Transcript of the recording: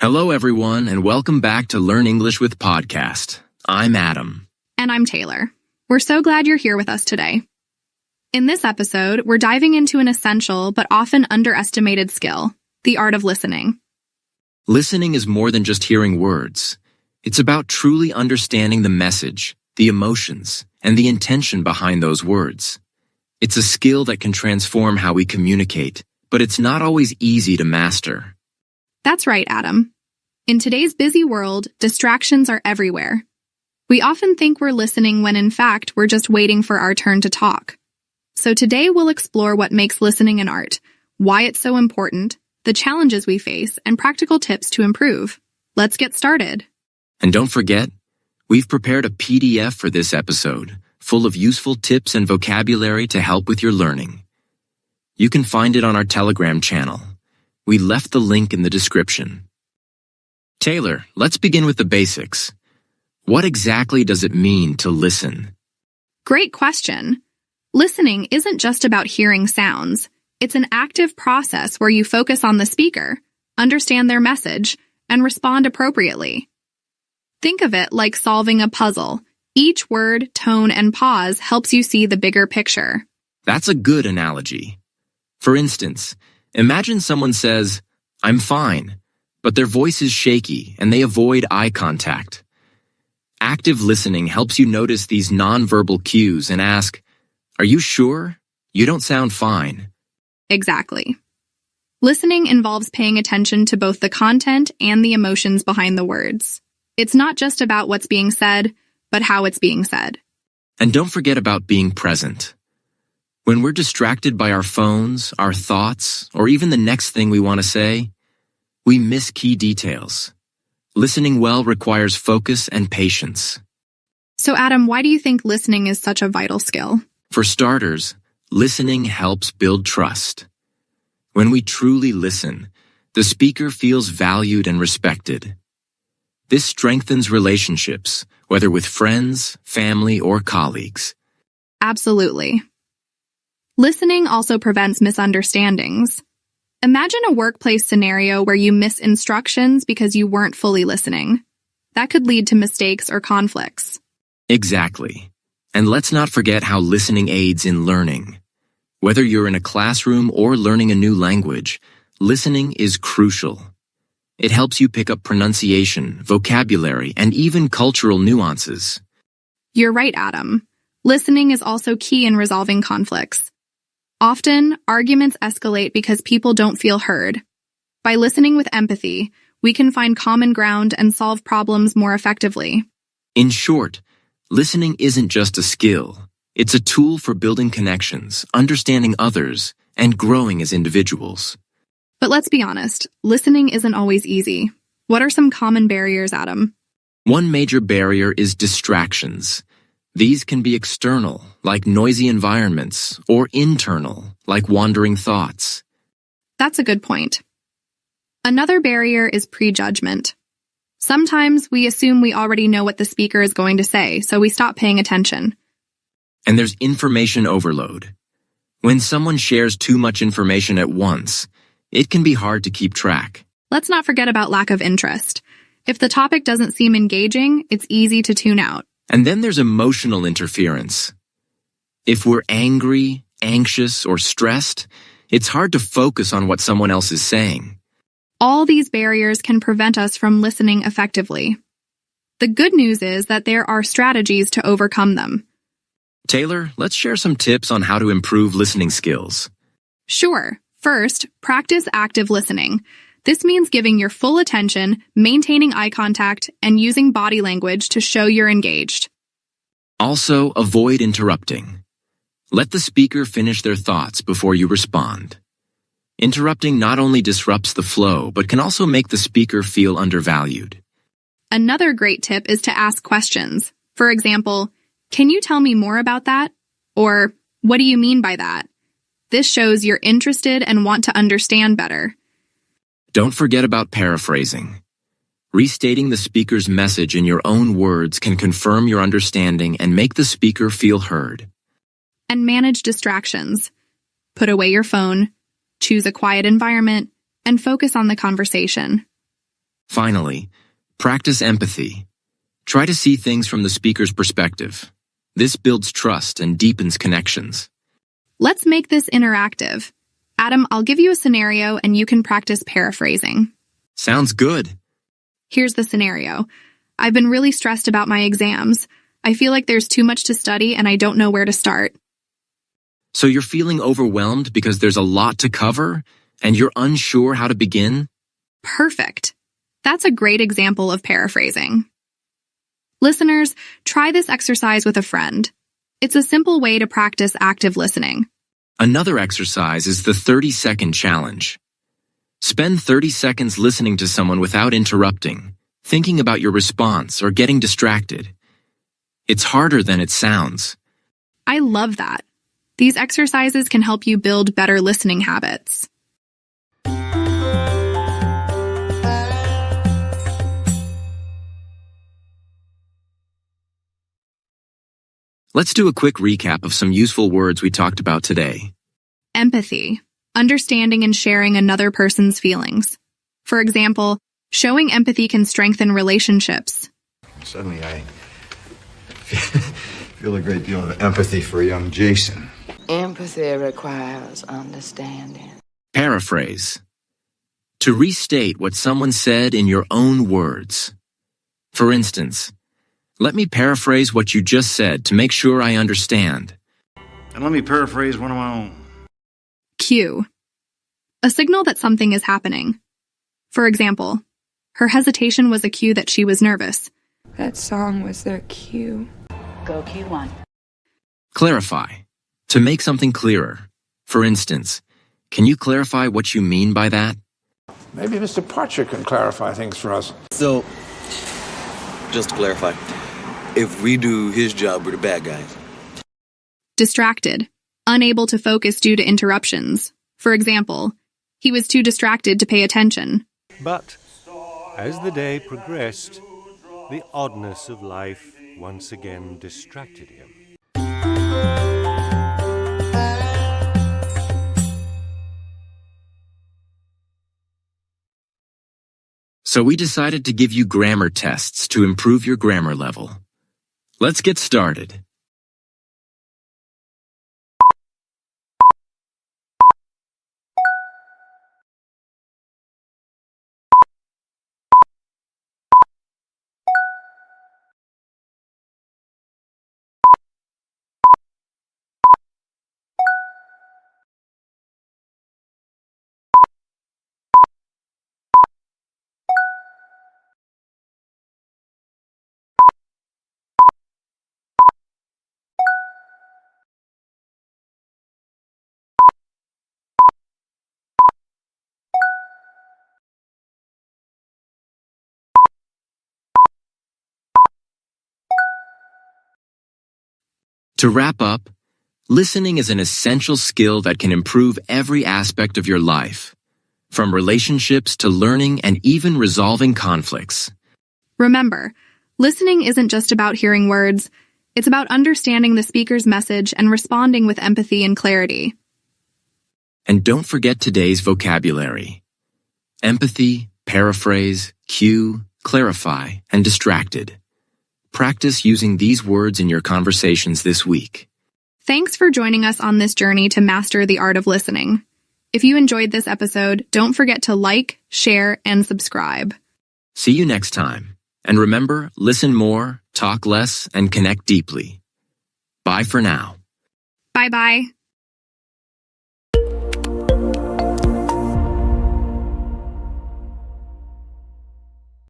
Hello, everyone, and welcome back to Learn English with Podcast. I'm Adam. And I'm Taylor. We're so glad you're here with us today. In this episode, we're diving into an essential but often underestimated skill, the art of listening. Listening is more than just hearing words. It's about truly understanding the message, the emotions, and the intention behind those words. It's a skill that can transform how we communicate, but it's not always easy to master. That's right, Adam. In today's busy world, distractions are everywhere. We often think we're listening when in fact we're just waiting for our turn to talk. So today we'll explore what makes listening an art, why it's so important, the challenges we face, and practical tips to improve. Let's get started. And don't forget, we've prepared a PDF for this episode, full of useful tips and vocabulary to help with your learning. You can find it on our Telegram channel. We left the link in the description. Taylor, let's begin with the basics. What exactly does it mean to listen? Great question. Listening isn't just about hearing sounds. It's an active process where you focus on the speaker, understand their message, and respond appropriately. Think of it like solving a puzzle. Each word, tone, and pause helps you see the bigger picture. That's a good analogy. For instance, imagine someone says, "I'm fine," but their voice is shaky and they avoid eye contact. Active listening helps you notice these nonverbal cues and ask, "Are you sure? You don't sound fine." Exactly. Listening involves paying attention to both the content and the emotions behind the words. It's not just about what's being said, but how it's being said. And don't forget about being present. When we're distracted by our phones, our thoughts, or even the next thing we want to say, we miss key details. Listening well requires focus and patience. So, Adam, why do you think listening is such a vital skill? For starters, listening helps build trust. When we truly listen, the speaker feels valued and respected. This strengthens relationships, whether with friends, family, or colleagues. Absolutely. Listening also prevents misunderstandings. Imagine a workplace scenario where you miss instructions because you weren't fully listening. That could lead to mistakes or conflicts. Exactly. And let's not forget how listening aids in learning. Whether you're in a classroom or learning a new language, listening is crucial. It helps you pick up pronunciation, vocabulary, and even cultural nuances. You're right, Adam. Listening is also key in resolving conflicts. Often, arguments escalate because people don't feel heard. By listening with empathy, we can find common ground and solve problems more effectively. In short, listening isn't just a skill. It's a tool for building connections, understanding others, and growing as individuals. But let's be honest, listening isn't always easy. What are some common barriers, Adam? One major barrier is distractions. These can be external, like noisy environments, or internal, like wandering thoughts. That's a good point. Another barrier is prejudgment. Sometimes we assume we already know what the speaker is going to say, so we stop paying attention. And there's information overload. When someone shares too much information at once, it can be hard to keep track. Let's not forget about lack of interest. If the topic doesn't seem engaging, it's easy to tune out. And then there's emotional interference. If we're angry, anxious, or stressed, it's hard to focus on what someone else is saying. All these barriers can prevent us from listening effectively. The good news is that there are strategies to overcome them. Taylor, let's share some tips on how to improve listening skills. Sure. First, practice active listening. This means giving your full attention, maintaining eye contact, and using body language to show you're engaged. Also, avoid interrupting. Let the speaker finish their thoughts before you respond. Interrupting not only disrupts the flow, but can also make the speaker feel undervalued. Another great tip is to ask questions. For example, "Can you tell me more about that?" Or, "What do you mean by that?" This shows you're interested and want to understand better. Don't forget about paraphrasing. Restating the speaker's message in your own words can confirm your understanding and make the speaker feel heard. And manage distractions. Put away your phone, choose a quiet environment, and focus on the conversation. Finally, practice empathy. Try to see things from the speaker's perspective. This builds trust and deepens connections. Let's make this interactive. Adam, I'll give you a scenario and you can practice paraphrasing. Sounds good. Here's the scenario. I've been really stressed about my exams. I feel like there's too much to study and I don't know where to start. So you're feeling overwhelmed because there's a lot to cover and you're unsure how to begin? Perfect. That's a great example of paraphrasing. Listeners, try this exercise with a friend. It's a simple way to practice active listening. Another exercise is the 30-second challenge. Spend 30 seconds listening to someone without interrupting, thinking about your response or getting distracted. It's harder than it sounds. I love that. These exercises can help you build better listening habits. Let's do a quick recap of some useful words we talked about today. Empathy. Understanding and sharing another person's feelings. For example, showing empathy can strengthen relationships. Suddenly I feel a great deal of empathy for young Jason. Empathy requires understanding. Paraphrase. To restate what someone said in your own words. For instance, let me paraphrase what you just said to make sure I understand. And let me paraphrase one of my own. Cue. A signal that something is happening. For example, her hesitation was a cue that she was nervous. That song was their cue. Go Q1. Clarify. To make something clearer. For instance, can you clarify what you mean by that? Maybe Mr. Parcher can clarify things for us. So, just to clarify, if we do his job, we're the bad guys. Distracted. Unable to focus due to interruptions. For example, he was too distracted to pay attention. But as the day progressed, the oddness of life once again distracted him. So we decided to give you grammar tests to improve your grammar level. Let's get started. To wrap up, listening is an essential skill that can improve every aspect of your life, from relationships to learning and even resolving conflicts. Remember, listening isn't just about hearing words. It's about understanding the speaker's message and responding with empathy and clarity. And don't forget today's vocabulary. Empathy, paraphrase, cue, clarify, and distracted. Practice using these words in your conversations this week. Thanks for joining us on this journey to master the art of listening. If you enjoyed this episode, don't forget to like, share, and subscribe. See you next time. And remember, listen more, talk less, and connect deeply. Bye for now. Bye-bye.